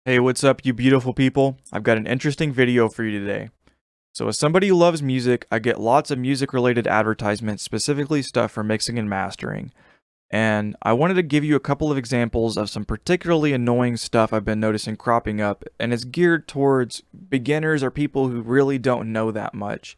Hey, what's up, you beautiful people? I've got an interesting video for you today. So as somebody who loves music, I get lots of music-related advertisements, specifically stuff for mixing and mastering. And I wanted to give you a couple of examples of some particularly annoying stuff I've been noticing cropping up, and it's geared towards beginners or people who really don't know that much.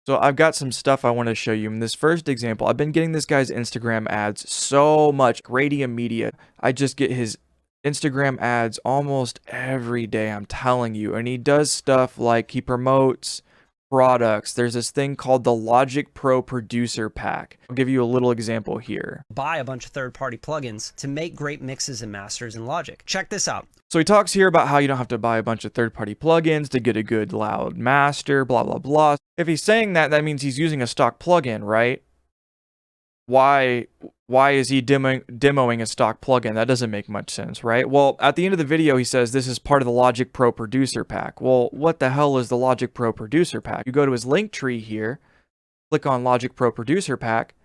So I've got some stuff I want to show you. In this first example, I've been getting this guy's Instagram ads so much. Radium Media. I just get his Instagram ads almost every day, I'm telling you. And he does stuff like he promotes products. There's this thing called the Logic Pro Producer Pack. I'll give you a little example here. Buy a bunch of third-party plugins to make great mixes and masters in Logic. Check this out. So he talks here about how you don't have to buy a bunch of third-party plugins to get a good loud master, blah, blah, blah. If he's saying that, that means he's using a stock plugin, right? Why is he demoing a stock plugin? That doesn't make much sense, right? Well, at the end of the video, he says this is part of the Logic Pro Producer Pack. Well, what the hell is the Logic Pro Producer Pack? You go to his link tree here, click on Logic Pro Producer Pack,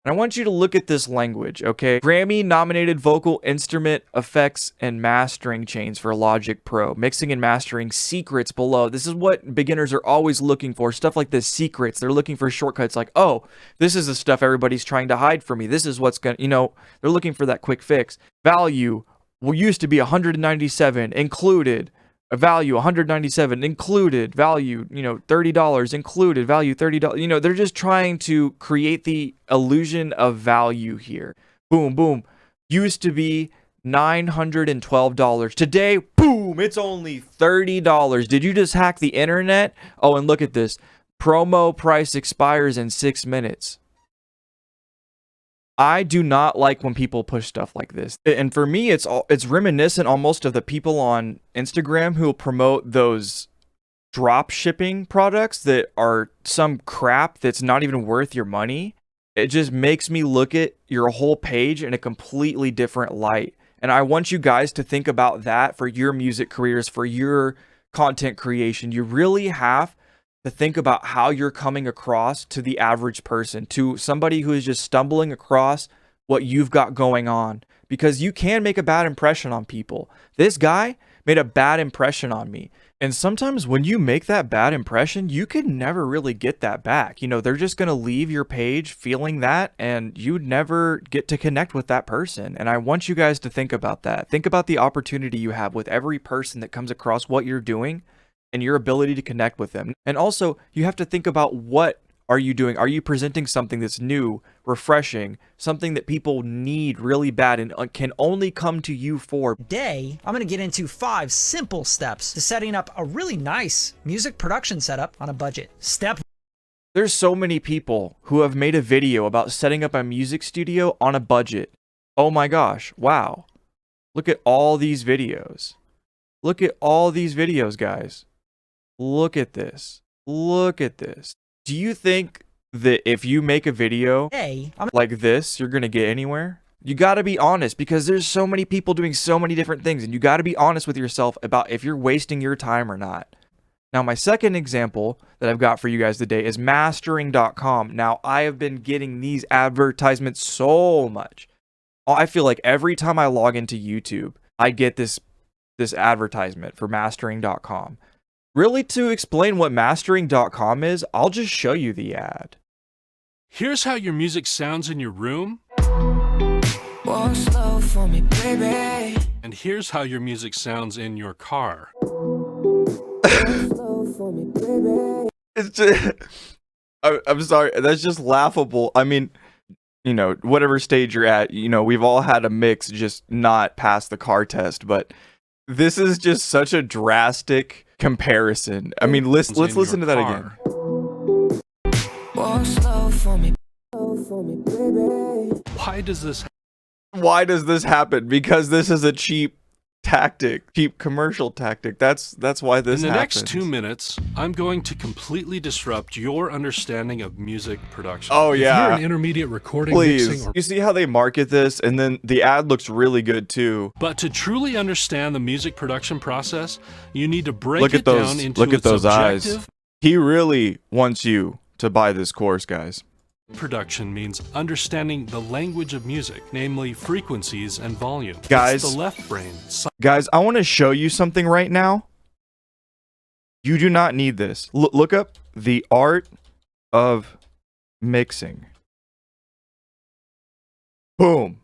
and I want you to look at this language, okay? Grammy-nominated vocal instrument effects and mastering chains for Logic Pro. Mixing and mastering secrets below. This is what beginners are always looking for. Stuff like this, secrets. They're looking for shortcuts like, oh, this is the stuff everybody's trying to hide from me. This is what's gonna, they're looking for that quick fix. Value used to be 197 included. A value 197 included, value $30 included, value $30. They're just trying to create the illusion of value here. Boom, boom. Used to be $912. Today, boom, it's only $30. Did you just hack the internet? Oh, and look at this. Promo price expires in 6 minutes. I do not like when people push stuff like this. And for me, it's reminiscent almost of the people on Instagram who promote those drop shipping products that are some crap that's not even worth your money. It just makes me look at your whole page in a completely different light. And I want you guys to think about that for your music careers, for your content creation. You really have to think about how you're coming across to the average person, to somebody who is just stumbling across what you've got going on, because you can make a bad impression on people. This guy made a bad impression on me. And sometimes when you make that bad impression, you can never really get that back. They're just going to leave your page feeling that, and you never get to connect with that person. And I want you guys to think about that. Think about the opportunity you have with every person that comes across what you're doing and your ability to connect with them. And also, you have to think about, what are you doing? Are you presenting something that's new, refreshing, something that people need really bad and can only come to you for? Today, I'm going to get into 5 simple steps to setting up a really nice music production setup on a budget. There's so many people who have made a video about setting up a music studio on a budget. Oh my gosh, wow. Look at all these videos. Look at all these videos, guys. Look at this. Look at this. Do you think that if you make a video like this, you're going to get anywhere? You got to be honest, because there's so many people doing so many different things, and you got to be honest with yourself about if you're wasting your time or not. Now, my second example that I've got for you guys today is mastering.com. Now, I have been getting these advertisements so much. I feel like every time I log into YouTube, I get this advertisement for mastering.com. Really, to explain what mastering.com is, I'll just show you the ad. Here's how your music sounds in your room. Walk slow for me, baby. And here's how your music sounds in your car. It's just, I'm sorry, that's just laughable. I mean, whatever stage you're at, we've all had a mix just not pass the car test, but this is just such a drastic comparison. I mean, let's listen to that again. Why does this happen? Because this is a cheap commercial tactic. That's why this happens. In the next 2 minutes, I'm going to completely disrupt your understanding of music production. Oh yeah. If you're an intermediate recording, please. mixing, You see how they market this, and then the ad looks really good too. But to truly understand the music production process, you need to break it down into look at its those objective. eyes. He really wants you to buy this course, guys. Production means understanding the language of music, namely frequencies and volume. Guys. It's the left brain. Guys, I want to show you something right now. You do not need this. Look up the art of mixing. Boom.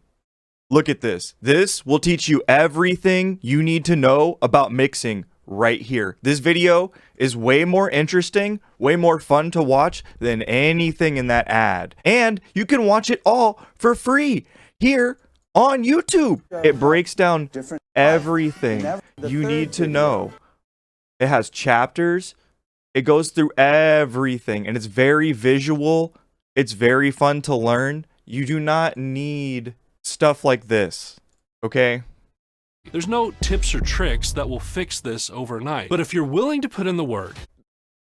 Look at this. This will teach you everything you need to know about mixing right here. This video is way more interesting, way more fun to watch than anything in that ad. And you can watch it all for free here on YouTube. It breaks down everything you need to know. It has chapters. It goes through everything, and it's very visual. It's very fun to learn. You do not need stuff like this, okay? There's no tips or tricks that will fix this overnight. But if you're willing to put in the work,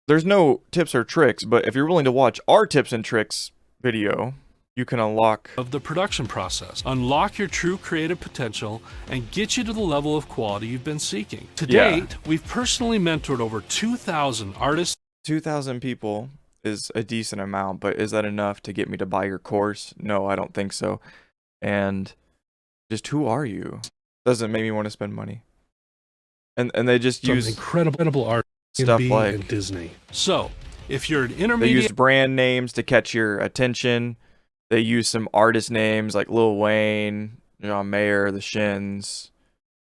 there's no tips or tricks, but if you're willing to watch our tips and tricks video, you can unlock of the production process, unlock your true creative potential, and get you to the level of quality you've been seeking. To date, we've personally mentored over 2,000 artists. 2,000 people is a decent amount, but is that enough to get me to buy your course? No, I don't think so. And just who are you? Doesn't make me want to spend money. And they just use incredible art stuff in like and Disney. So if you're an they intermediate, use brand names to catch your attention. They use some artist names like Lil Wayne, John Mayer, The Shins,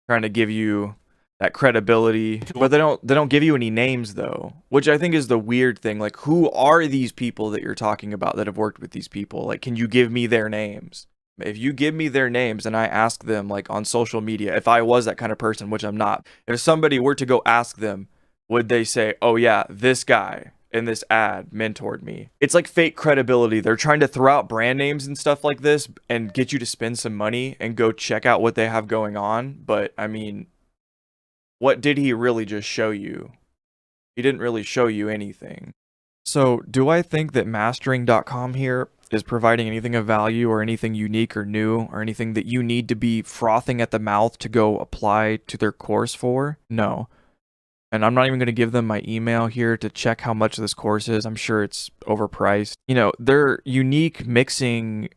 trying to give you that credibility. But they don't give you any names though, which I think is the weird thing. Like, who are these people that you're talking about that have worked with these people? Like, can you give me their names? If you give me their names and I ask them, like, on social media, if I was that kind of person, which I'm not, if somebody were to go ask them, would they say, oh yeah, this guy in this ad mentored me? It's like fake credibility. They're trying to throw out brand names and stuff like this and get you to spend some money and go check out what they have going on. But I mean, what did he really just show you? He didn't really show you anything. So do I think that mastering.com here is providing anything of value or anything unique or new or anything that you need to be frothing at the mouth to go apply to their course for? No. And I'm not even going to give them my email here to check how much this course is. I'm sure it's overpriced. You know, their unique mixing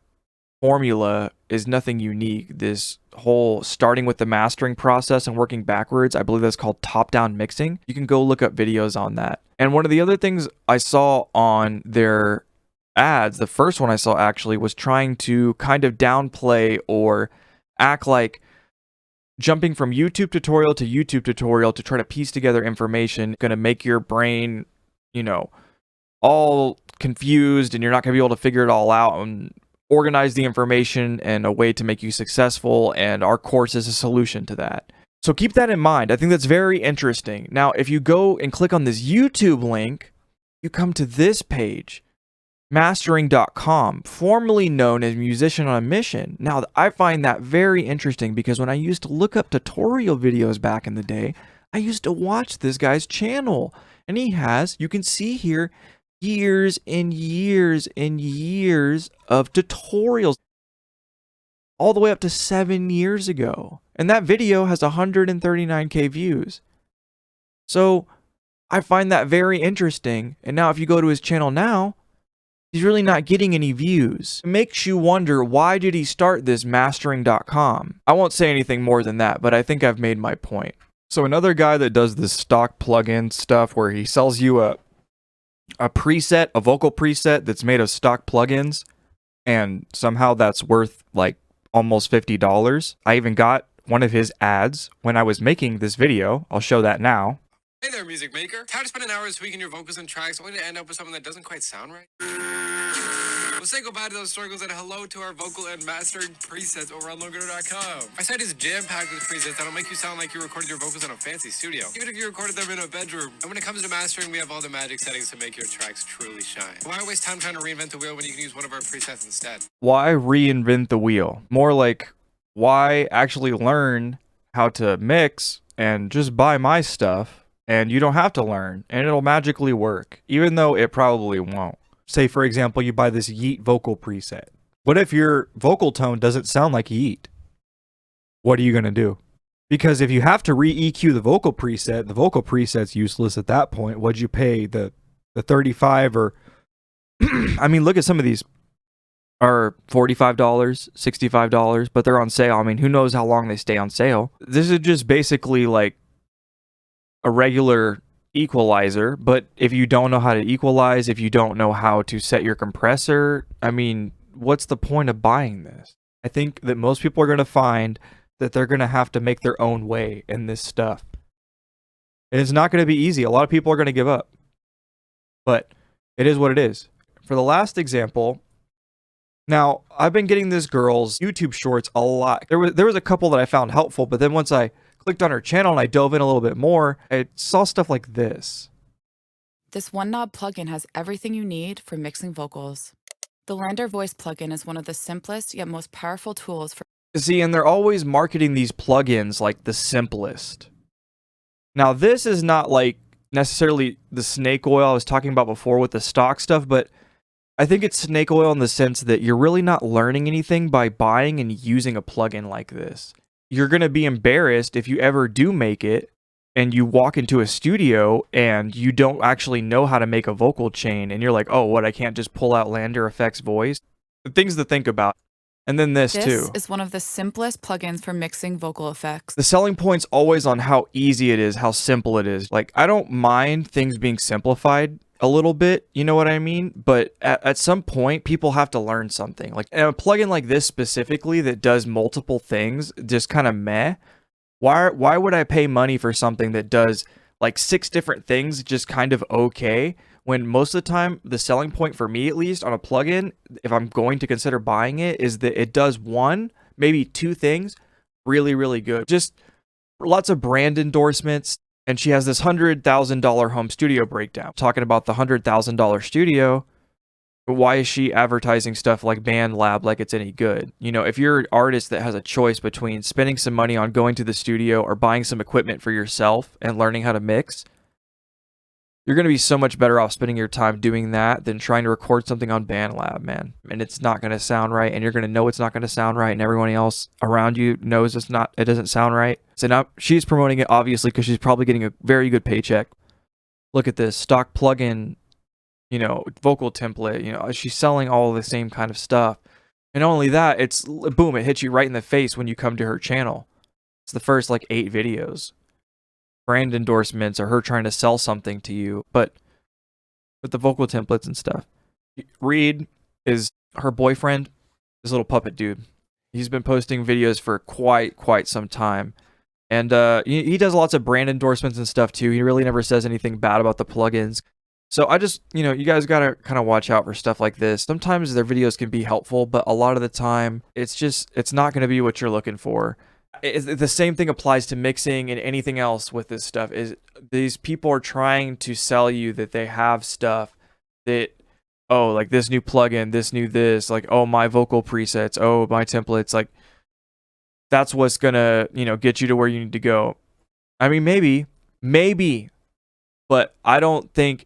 formula is nothing unique. This whole starting with the mastering process and working backwards, I believe that's called top-down mixing. You can go look up videos on that. And one of the other things I saw on their ads, the first one I saw actually, was trying to kind of downplay or act like jumping from YouTube tutorial to YouTube tutorial to try to piece together information going to make your brain, you know, all confused, and you're not going to be able to figure it all out and organize the information in a way to make you successful, and our course is a solution to that. So keep that in mind. I think that's very interesting. Now, if you go and click on this YouTube link, you come to this page, mastering.com, formerly known as Musician on a Mission. Now, I find that very interesting because when I used to look up tutorial videos back in the day, I used to watch this guy's channel. And he has, you can see here, years and years and years of tutorials, all the way up to 7 years ago. And that video has 139K views. So I find that very interesting. And now if you go to his channel now, he's really not getting any views. It makes you wonder, why did he start this mastering.com? I won't say anything more than that, but I think I've made my point. So another guy that does this stock plugin stuff where he sells you a preset, a vocal preset that's made of stock plugins, and somehow that's worth like almost $50. I even got one of his ads when I was making this video. I'll show that now. Hey there, music maker. Tired of spending hours tweaking your vocals and tracks only to end up with something that doesn't quite sound right? We'll say goodbye to those struggles and hello to our vocal and mastering presets over on Logo.com. Our site is jam-packed with presets that'll make you sound like you recorded your vocals in a fancy studio, even if you recorded them in a bedroom. And when it comes to mastering, we have all the magic settings to make your tracks truly shine. Why waste time trying to reinvent the wheel when you can use one of our presets instead? Why reinvent the wheel? More like, why actually learn how to mix and just buy my stuff? And you don't have to learn, and it'll magically work, even though it probably won't. Say, for example, you buy this Yeet vocal preset. What if your vocal tone doesn't sound like Yeet? What are you going to do? Because if you have to re-EQ the vocal preset's useless at that point. What'd you pay? The 35 or... I mean, look at some of these are $45, $65, but they're on sale. I mean, who knows how long they stay on sale? This is just basically like a regular equalizer, but if you don't know how to equalize, if you don't know how to set your compressor, I mean, what's the point of buying this? I think that most people are going to find that they're going to have to make their own way in this stuff. And it's not going to be easy. A lot of people are going to give up. But it is what it is. For the last example, now I've been getting this girl's YouTube shorts a lot. There was a couple that I found helpful, but then once I clicked on her channel and I dove in a little bit more, I saw stuff like this. This one knob plugin has everything you need for mixing vocals. The Lander Voice plugin is one of the simplest yet most powerful tools for... See, and they're always marketing these plugins like the simplest. Now, this is not like necessarily the snake oil I was talking about before with the stock stuff, but I think it's snake oil in the sense that you're really not learning anything by buying and using a plugin like this. You're going to be embarrassed if you ever do make it and you walk into a studio and you don't actually know how to make a vocal chain and you're like, oh, what, I can't just pull out Lander Effects voice? Things to think about. And then this too. This is one of the simplest plugins for mixing vocal effects. The selling point's always on how easy it is, how simple it is. Like, I don't mind things being simplified a little bit, you know what I mean? But at some point, people have to learn something. Like, and a plugin like this specifically that does multiple things, just kind of meh. Why would I pay money for something that does like 6 different things just kind of okay, when most of the time the selling point for me, at least on a plugin, if I'm going to consider buying it, is that it does 1, maybe 2 things really, really good. Just lots of brand endorsements. And she has this $100,000 home studio breakdown talking about the $100,000 studio. Why is she advertising stuff like BandLab like it's any good? You know, if you're an artist that has a choice between spending some money on going to the studio or buying some equipment for yourself and learning how to mix, you're going to be so much better off spending your time doing that than trying to record something on BandLab, man. And it's not going to sound right, and you're going to know it's not going to sound right, and everyone else around you knows it doesn't sound right. So now she's promoting it, obviously, because she's probably getting a very good paycheck. Look at this stock plugin, you know, vocal template. You know, she's selling all the same kind of stuff. And not only that, it's boom, it hits you right in the face when you come to her channel. It's the first like 8 videos. Brand endorsements or her trying to sell something to you, but with the vocal templates and stuff. Reed is her boyfriend, this little puppet dude. He's been posting videos for quite some time. And he does lots of brand endorsements and stuff too. He really never says anything bad about the plugins. So I just, you know, you guys gotta kind of watch out for stuff like this. Sometimes their videos can be helpful, but a lot of the time, it's not gonna be what you're looking for. The same thing applies to mixing and anything else with this stuff. Is these people are trying to sell you that they have stuff that, oh, like this new plugin, this new this, like, oh, my vocal presets, oh, my templates, like that's what's gonna, you know, get you to where you need to go. I mean, maybe, but I don't think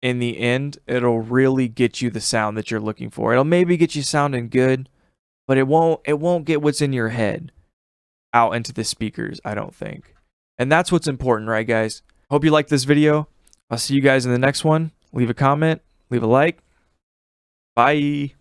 in the end it'll really get you the sound that you're looking for. It'll maybe get you sounding good, but it won't get what's in your head out into the speakers, I don't think. And that's what's important, right, guys? Hope you liked this video. I'll see you guys in the next one. Leave a comment, leave a like. Bye.